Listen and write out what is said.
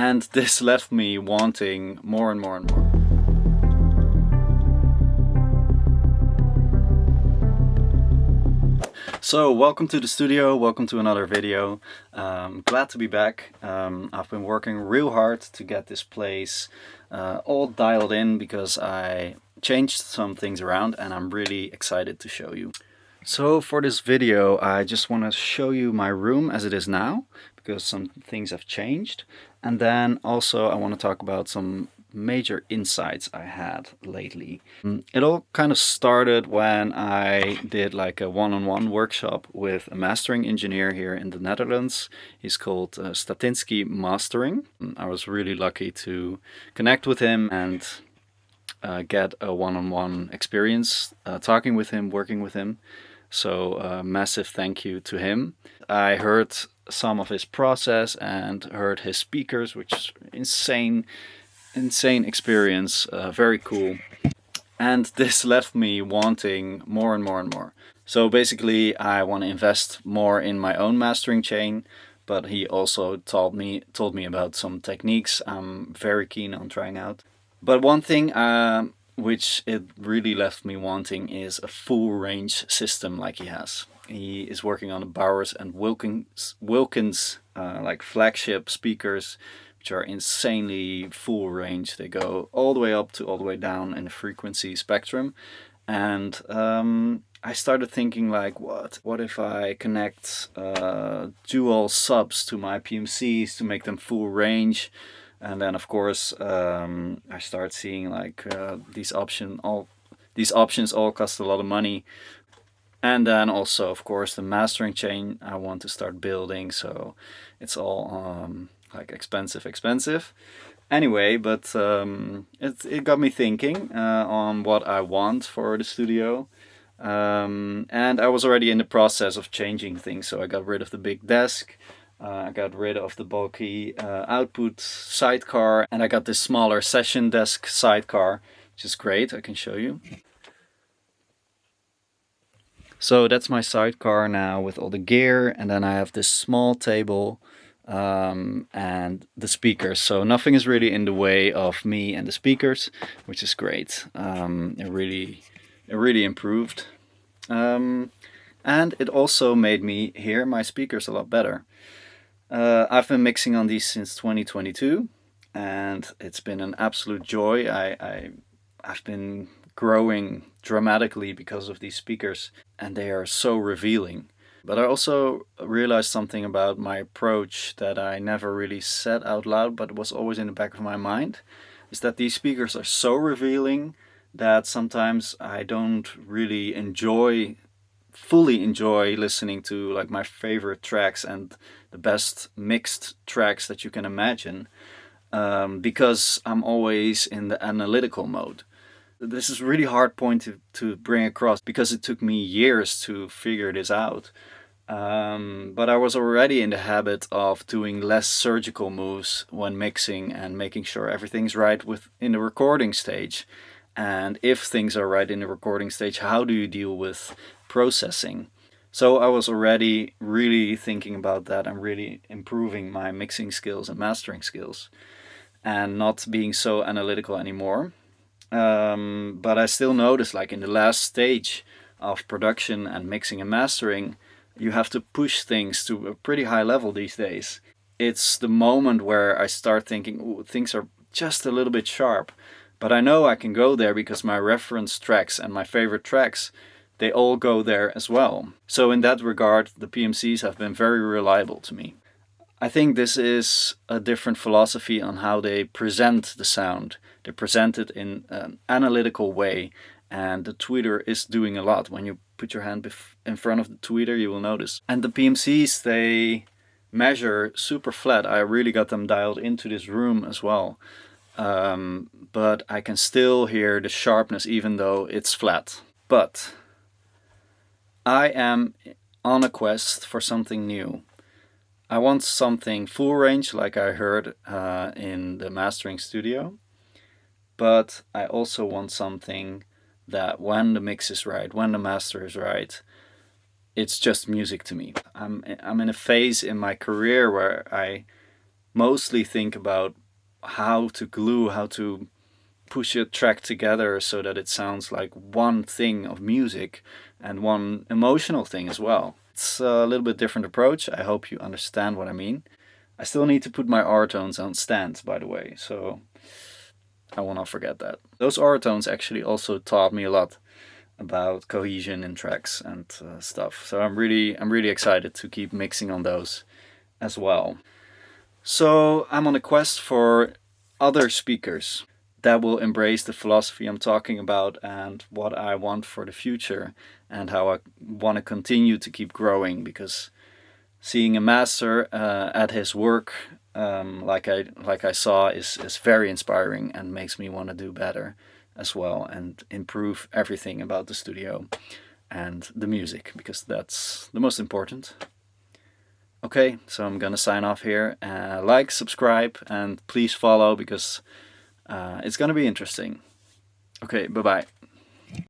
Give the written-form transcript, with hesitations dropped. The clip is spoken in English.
And this left me wanting more and more and more. So welcome to the studio, welcome to another video. Glad to be back. I've been working real hard to get this place all dialed in because I changed some things around and I'm really excited to show you. So for this video I just want to show you my room as it is now, because some things have changed, and then also I want to talk about some major insights I had lately. It all kind of started when I did like a one-on-one workshop with a mastering engineer here in the Netherlands. He's called Statinsky Mastering. I was really lucky to connect with him and get a one-on-one experience talking with him, working with him. So massive thank you to him. I heard some of his process and heard his speakers, which is insane experience, very cool. And this left me wanting more and more and more. So basically I want to invest more in my own mastering chain, but he also told me about some techniques I'm very keen on trying out. But one thing which it really left me wanting is a full range system like he has. He is working on the Bowers and Wilkins like flagship speakers, which are insanely full range. They go all the way up to all the way down in the frequency spectrum. And I started thinking like, what if I connect dual subs to my PMCs to make them full range? And then of course I start seeing like these options all cost a lot of money. And then also of course the mastering chain I want to start building, so it's all like expensive. Anyway, but it got me thinking on what I want for the studio. And I was already in the process of changing things, so I got rid of the big desk. I got rid of the bulky output sidecar, and I got this smaller session desk sidecar, which is great. I can show you. So that's my sidecar now with all the gear, and then I have this small table and the speakers. So nothing is really in the way of me and the speakers, which is great. It really improved. And it also made me hear my speakers a lot better. I've been mixing on these since 2022 and it's been an absolute joy. I've been growing dramatically because of these speakers and they are so revealing. But I also realized something about my approach that I never really said out loud, but it was always in the back of my mind, is that these speakers are so revealing that sometimes I don't really fully enjoy listening to like my favorite tracks and the best mixed tracks that you can imagine, because I'm always in the analytical mode. This is a really hard point to bring across because it took me years to figure this out. But I was already in the habit of doing less surgical moves when mixing and making sure everything's right in the recording stage. And if things are right in the recording stage, how do you deal with processing? So I was already really thinking about that and really improving my mixing skills and mastering skills and not being so analytical anymore. But I still notice, like in the last stage of production and mixing and mastering, you have to push things to a pretty high level these days. It's the moment where I start thinking, ooh, things are just a little bit sharp. But I know I can go there because my reference tracks and my favorite tracks, they all go there as well. So in that regard, the PMCs have been very reliable to me. I think this is a different philosophy on how they present the sound. They present it in an analytical way, and the tweeter is doing a lot. When you put your hand in front of the tweeter, you will notice. And the PMCs, they measure super flat. I really got them dialed into this room as well. But I can still hear the sharpness even though it's flat. But I am on a quest for something new. I want something full range like I heard in the mastering studio. But I also want something that when the mix is right, when the master is right, it's just music to me. I'm in a phase in my career where I mostly think about how to glue, how to push a track together so that it sounds like one thing of music and one emotional thing as well. It's a little bit different approach. I hope you understand what I mean. I still need to put my R-tones on stands, by the way, so I will not forget that. Those R-tones actually also taught me a lot about cohesion in tracks and stuff. So I'm really excited to keep mixing on those as well. So I'm on a quest for other speakers that will embrace the philosophy I'm talking about and what I want for the future and how I want to continue to keep growing, because seeing a master at his work, like I saw, is very inspiring and makes me want to do better as well and improve everything about the studio and the music, because that's the most important. Okay, so I'm gonna sign off here. Like, subscribe, and please follow, because it's gonna be interesting. Okay, bye bye.